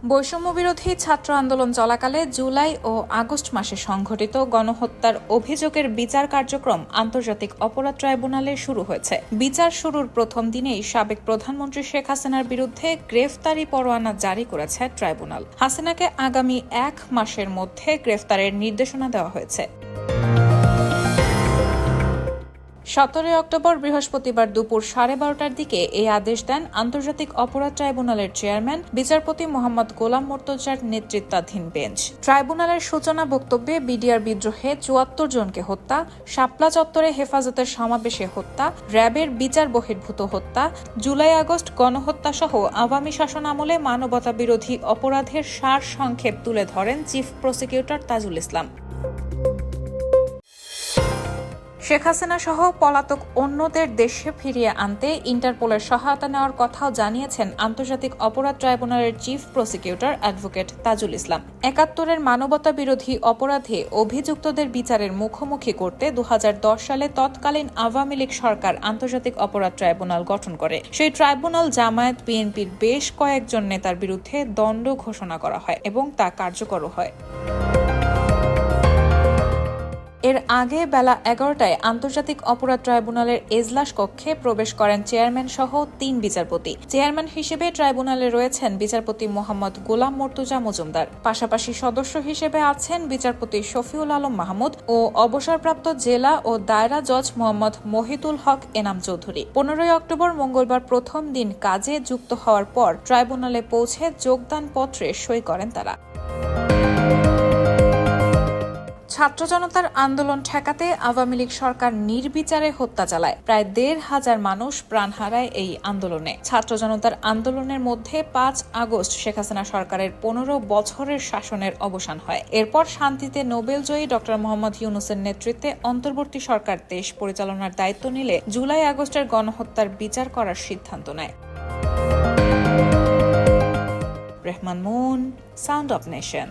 বৈষম্যবিরোধী ছাত্র আন্দোলন চলাকালে জুলাই ও আগস্ট মাসে সংঘটিত গণহত্যার অভিযোগের বিচার কার্যক্রম আন্তর্জাতিক অপরাধ ট্রাইব্যুনালে শুরু হয়েছে। বিচার শুরুর প্রথম দিনেই সাবেক প্রধানমন্ত্রী শেখ হাসিনার বিরুদ্ধে গ্রেফতারি পরোয়ানা জারি করেছে ট্রাইব্যুনাল। হাসিনাকে আগামী 1 মাসের মধ্যে গ্রেফতারের নির্দেশনা দেওয়া হয়েছে। 17 অক্টোবর বৃহস্পতিবার দুপুর 12:30টার দিকে এই আদেশ দেন আন্তর্জাতিক অপরাধ ট্রাইব্যুনালের চেয়ারম্যান বিচারপতি মোহাম্মদ গোলাম মোর্তজার নেতৃত্বাধীন বেঞ্চ। ট্রাইব্যুনালের সূচনা বক্তব্যে বিডিআর বিদ্রোহে 74 জনকে হত্যা, শাপলা চত্বরে হেফাজতের সমাবেশে হত্যা, র্যাবের বিচার বহির্ভূত হত্যা, জুলাই আগস্ট গণহত্যা সহ আওয়ামী শাসন আমলে মানবতা বিরোধী অপরাধের সারসংক্ষেপ তুলে ধরেন চিফ প্রসিকিউটর তাজুল ইসলাম। শেখ হাসিনা সহ পলাতক অন্যদের দেশে ফিরিয়ে আনতে ইন্টারপোলের সহায়তা নেওয়ার কথাও জানিয়েছেন আন্তর্জাতিক অপরাধ ট্রাইব্যুনালের chief prosecutor advocate Tajul Islam. 71-এর মানবতা বিরোধী অপরাধে অভিযুক্তদের বিচারের মুখোমুখি করতে 2010 সালে তৎকালীন আওয়ামী লীগ সরকার আন্তর্জাতিক অপরাধ ট্রাইব্যুনাল গঠন করে। সেই ট্রাইব্যুনাল জামায়াত বিএনপির বেশ কয়েকজন নেতার বিরুদ্ধে দণ্ড ঘোষণা করা হয় এবং তা কার্যকর হয়। এর আগে বেলা 11টায় আন্তর্জাতিক অপরাধ ট্রাইব্যুনালের এজলাস কক্ষে প্রবেশ করেন চেয়ারম্যান সহ 3 বিচারপতি। চেয়ারম্যান হিসেবে ট্রাইব্যুনালে রয়েছেন বিচারপতি মোহাম্মদ গোলাম মোর্তজা মজুমদার। পাশাপাশি সদস্য হিসেবে আছেন বিচারপতি শফিউল আলম মাহমুদ ও অবসরপ্রাপ্ত জেলা ও দায়রা জজ মোহাম্মদ মহিতুল হক এনাম চৌধুরী। 15 অক্টোবর মঙ্গলবার প্রথম দিন কাজে যুক্ত হওয়ার পর ট্রাইব্যুনালে পৌঁছে যোগদানপত্রে সই করেন তারা। ছাত্র জনতার আন্দোলন ঠেকাতে আওয়ামী লীগ সরকার নির্বিচারে হত্যা চালায়। প্রায় 1,500 মানুষ প্রাণ হারায় এই আন্দোলনে। ছাত্র জনতার আন্দোলনের মধ্যে 5 আগস্ট শেখ হাসিনা সরকারের 15 বছরের শাসনের অবসান হয়। এরপর শান্তিতে নোবেলজয়ী ড. মোহাম্মদ ইউনূসের নেতৃত্বে অন্তর্বর্তী সরকার দেশ পরিচালনার দায়িত্ব নিলে জুলাই আগস্টের গণহত্যার বিচার করার সিদ্ধান্ত নেয়। Rehman moon, sound of nation.